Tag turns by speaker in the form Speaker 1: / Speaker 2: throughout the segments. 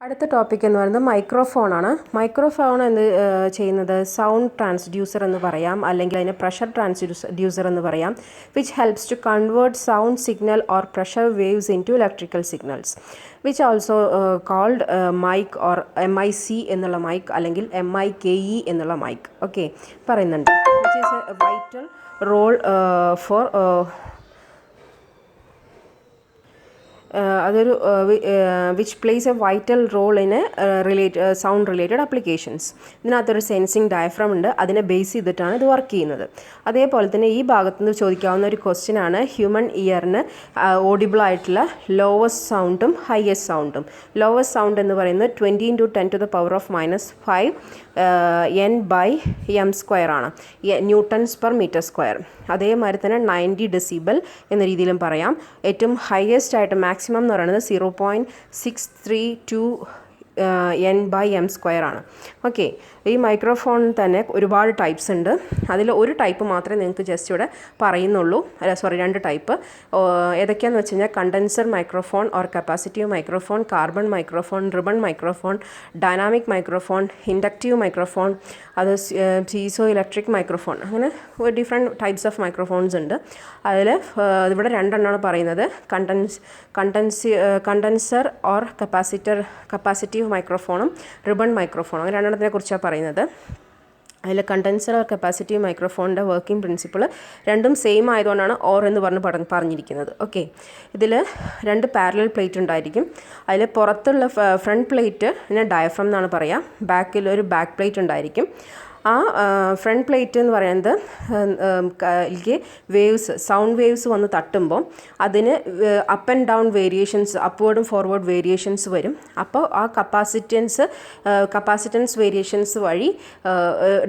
Speaker 1: അടുത്ത ടോപ്പിക് എന്ന് പറയുന്നത് മൈക്രോഫോൺ ആണ്. മൈക്രോഫോൺ എന്ന് ചെയ്യുന്നത് സൗണ്ട് ട്രാൻസ്ഡ്യൂസർ എന്ന് പറയാം, അല്ലെങ്കിൽ അതിനെ പ്രഷർ ട്രാൻസ്ഡ്യൂസർ എന്ന് പറയാം, which helps to convert sound signal or pressure waves into electrical signals, which also called mike or MIC എന്നുള്ള മൈക്ക് അല്ലെങ്കിൽ MIKE എന്നുള്ള മൈക്ക് പറയുന്നുണ്ട്. Which is a vital role for അതൊരു which plays a vital role in sound related applications. ഇതിനകത്തൊരു sensing diaphragm ഉണ്ട്, അതിനെ base ചെയ്തിട്ടാണ് ഇത് വർക്ക് ചെയ്യുന്നത്. അതേപോലെ തന്നെ ഈ ഭാഗത്തു നിന്ന് ചോദിക്കാവുന്ന ഒരു ക്വസ്റ്റ്യൻ ആണ് ഹ്യൂമൻ ഇയറിന് ഓഡിബിൾ ആയിട്ടുള്ള ലോവസ്റ്റ് സൗണ്ടും ഹയസ്റ്റ് സൗണ്ടും. ലോവസ്റ്റ് സൗണ്ട് എന്ന് പറയുന്നത് 20 × 10⁻⁻5 N/m² ആണ്, Nm/m². അതേമാതിരി തന്നെ 90 ഡെസിബൽ എന്ന രീതിയിലും പറയാം. ഏറ്റവും ഹയസ്റ്റ് ആയിട്ട് മാക്സിമം എന്ന് പറയുന്നത് 0.632 N/m² ആണ്. ഈ മൈക്രോഫോൺ തന്നെ ഒരുപാട് ടൈപ്സ് ഉണ്ട്. അതിൽ ഒരു ടൈപ്പ് മാത്രമേ നിങ്ങൾക്ക് ജസ്റ്റ് ഇവിടെ പറയുന്നുള്ളൂ. രണ്ട് ടൈപ്പ് ഏതൊക്കെയാണെന്ന് വെച്ച് കഴിഞ്ഞാൽ condenser microphone or capacitive microphone, carbon microphone, ribbon microphone, dynamic microphone, inductive microphone, അത് പീസോ ഇലക്ട്രിക് മൈക്രോഫോൺ, അങ്ങനെ ഡിഫറെൻറ്റ് ടൈപ്സ് ഓഫ് മൈക്രോഫോൺസ് ഉണ്ട്. അതിൽ ഇവിടെ രണ്ടെണ്ണമാണ് പറയുന്നത്, കണ്ടൻസർ ഓർ കപ്പാസിറ്റീവ് മൈക്രോഫോണും റിബൺ മൈക്രോഫോണും. അങ്ങനെ രണ്ടെണ്ണത്തിനെ കുറിച്ചാണ് പറയുന്നത്. അതിൽ കണ്ടൻസർ ഓർ കപ്പാസിറ്റീവ് മൈക്രോഫോണിൻ്റെ വർക്കിംഗ് പ്രിൻസിപ്പിൾ രണ്ടും സെയിം ആയതുകൊണ്ടാണ് ഓർ എന്ന് പറഞ്ഞിരിക്കുന്നത്. ഇതിൽ രണ്ട് പാരലൽ പ്ലേറ്റ് ഉണ്ടായിരിക്കും. അതിൽ പുറത്തുള്ള ഫ്രണ്ട് പ്ലേറ്റ് ഡയഫ്രം എന്നാണ് പറയുക. ബാക്കിൽ ഒരു ബാക്ക് പ്ലേറ്റ് ഉണ്ടായിരിക്കും. ആ ഫ്രണ്ട് പ്ലേറ്റ് എന്ന് പറയുന്നത് സൗണ്ട് വേവ്സ് വന്ന് തട്ടുമ്പോൾ അതിന് അപ്പ് ആൻഡ് ഡൗൺ വേരിയേഷൻസ്, അപ്വേർഡും ഫോർവേഡ് വേരിയേഷൻസ് വരും. അപ്പോൾ ആ കപ്പാസിറ്റൻസ് വേരിയേഷൻസ് വഴി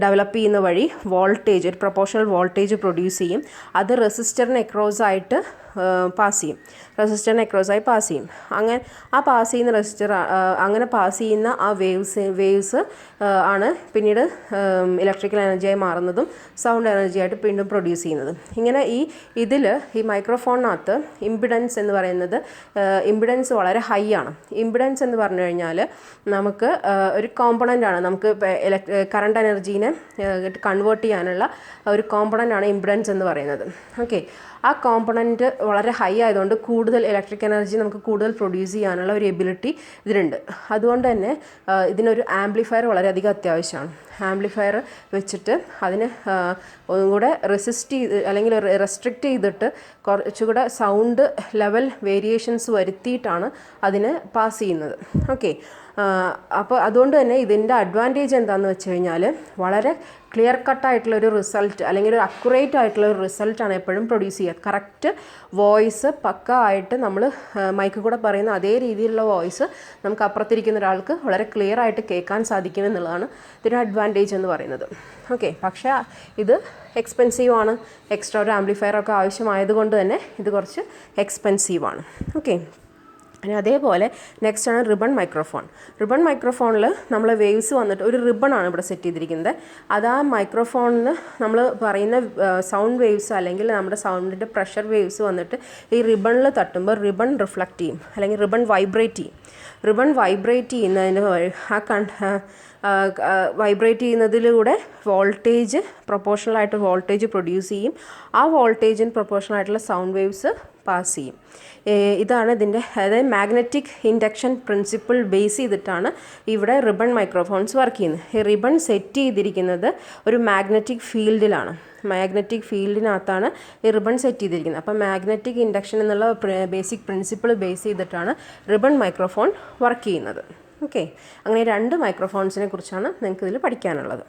Speaker 1: ഡെവലപ്പ് ചെയ്യുന്ന വഴി വോൾട്ടേജ്, ഒരു പ്രൊപ്പോർഷണൽ വോൾട്ടേജ് പ്രൊഡ്യൂസ് ചെയ്യും. അത് റെസിസ്റ്ററിന് അക്രോസായിട്ട് പാസ് ചെയ്യും. അങ്ങനെ ആ പാസ് ചെയ്യുന്ന അങ്ങനെ പാസ് ചെയ്യുന്ന ആ വേവ്സ് ആണ് പിന്നീട് ഇലക്ട്രിക്കൽ എനർജിയായി മാറുന്നതും സൗണ്ട് എനർജിയായിട്ട് വീണ്ടും പ്രൊഡ്യൂസ് ചെയ്യുന്നതും. ഇങ്ങനെ ഈ മൈക്രോഫോണിനകത്ത് ഇമ്പിഡൻസ് എന്ന് പറയുന്നത് ഇമ്പിഡൻസ് വളരെ ഹൈ ആണ്. ഇമ്പിഡൻസ് എന്ന് പറഞ്ഞു കഴിഞ്ഞാൽ നമുക്ക് ഒരു കോമ്പണൻ്റ് ആണ്. നമുക്ക് കറണ്ട് എനർജീനെ കൺവേർട്ട് ചെയ്യാനുള്ള ഒരു കോമ്പണൻ്റ് ആണ് ഇമ്പിഡൻസ് എന്ന് പറയുന്നത്. ആ കോമ്പണൻറ്റ് വളരെ ഹൈ ആയതുകൊണ്ട് കൂടുതൽ ഇലക്ട്രിക് എനർജി നമുക്ക് കൂടുതൽ പ്രൊഡ്യൂസ് ചെയ്യാനുള്ള ഒരു എബിലിറ്റി ഇതിനുണ്ട്. അതുകൊണ്ട് തന്നെ ഇതിനൊരു ആംപ്ലിഫയർ വളരെയധികം അത്യാവശ്യമാണ്. ആംപ്ലിഫയർ വെച്ചിട്ട് അതിന് ഒന്നും കൂടെ അല്ലെങ്കിൽ റെസ്ട്രിക്റ്റ് ചെയ്തിട്ട് കുറച്ചുകൂടെ സൗണ്ട് ലെവൽ വേരിയേഷൻസ് വരുത്തിയിട്ടാണ് അതിന് പാസ് ചെയ്യുന്നത്. അപ്പോൾ അതുകൊണ്ട് തന്നെ ഇതിൻ്റെ അഡ്വാൻറ്റേജ് എന്താണെന്ന് വെച്ച് കഴിഞ്ഞാൽ വളരെ ക്ലിയർ കട്ടായിട്ടുള്ളൊരു റിസൾട്ട്, അല്ലെങ്കിൽ ഒരു അക്യുറേറ്റ് ആയിട്ടുള്ള ഒരു റിസൾട്ടാണ് എപ്പോഴും പ്രൊഡ്യൂസ് ചെയ്യുക. കറക്റ്റ് വോയിസ് പക്ക ആയിട്ട് നമ്മൾ മൈക്ക് കൂടെ പറയുന്ന അതേ രീതിയിലുള്ള വോയിസ് നമുക്ക് അപ്പുറത്തിരിക്കുന്ന ഒരാൾക്ക് വളരെ ക്ലിയർ ആയിട്ട് കേൾക്കാൻ സാധിക്കും എന്നുള്ളതാണ് ഇതിൻ്റെ അഡ്വാൻറ്റേജ് എന്ന് പറയുന്നത്. പക്ഷേ ഇത് എക്സ്പെൻസീവാണ്. എക്സ്ട്രാ ഒരു ആംപ്ലിഫയറൊക്കെ ആവശ്യമായതുകൊണ്ട് തന്നെ ഇത് കുറച്ച് എക്സ്പെൻസീവാണ്. അതേപോലെ നെക്സ്റ്റ് ആണ് റിബൺ മൈക്രോഫോൺ. റിബൺ മൈക്രോഫോണിൽ നമ്മൾ വേവ്സ് വന്നിട്ട് ഒരു റിബണാണ് ഇവിടെ സെറ്റ് ചെയ്തിരിക്കുന്നത്. അത് ആ മൈക്രോഫോണിന് നമ്മൾ പറയുന്ന സൗണ്ട് വേവ്സ് അല്ലെങ്കിൽ നമ്മുടെ സൗണ്ടിൻ്റെ പ്രഷർ വേവ്സ് വന്നിട്ട് ഈ റിബണിൽ തട്ടുമ്പോൾ റിബൺ റിഫ്ലക്റ്റ് ചെയ്യും, അല്ലെങ്കിൽ റിബൺ വൈബ്രേറ്റ് ചെയ്യും. റിബൺ വൈബ്രേറ്റ് ചെയ്യുന്നതിന് വൈബ്രേറ്റ് ചെയ്യുന്നതിലൂടെ വോൾട്ടേജ് പ്രൊപ്പോർഷണലായിട്ട് വോൾട്ടേജ് പ്രൊഡ്യൂസ് ചെയ്യും. ആ വോൾട്ടേജിന് പ്രൊപ്പോർഷണലായിട്ടുള്ള സൗണ്ട് വേവ്സ് പാസ് ചെയ്യും. ഇതാണ് ഇതിൻ്റെ, അതായത് മാഗ്നറ്റിക് ഇൻഡക്ഷൻ പ്രിൻസിപ്പിൾ ബേസ് ചെയ്തിട്ടാണ് ഇവിടെ റിബൺ മൈക്രോഫോൺസ് വർക്ക് ചെയ്യുന്നത്. ഈ റിബൺ സെറ്റ് ചെയ്തിരിക്കുന്നത് ഒരു മാഗ്നറ്റിക് ഫീൽഡിലാണ്. മാഗ്നറ്റിക് ഫീൽഡിനകത്താണ് ഈ റിബൺ സെറ്റ് ചെയ്തിരിക്കുന്നത്. അപ്പോൾ മാഗ്നറ്റിക് ഇൻഡക്ഷൻ എന്നുള്ള ബേസിക് പ്രിൻസിപ്പിൾ ബേസ് ചെയ്തിട്ടാണ് റിബൺ മൈക്രോഫോൺ വർക്ക് ചെയ്യുന്നത്. അങ്ങനെ രണ്ട് മൈക്രോഫോൺസിനെ കുറിച്ചാണ് നിങ്ങൾക്ക് ഇതിൽ പഠിക്കാനുള്ളത്.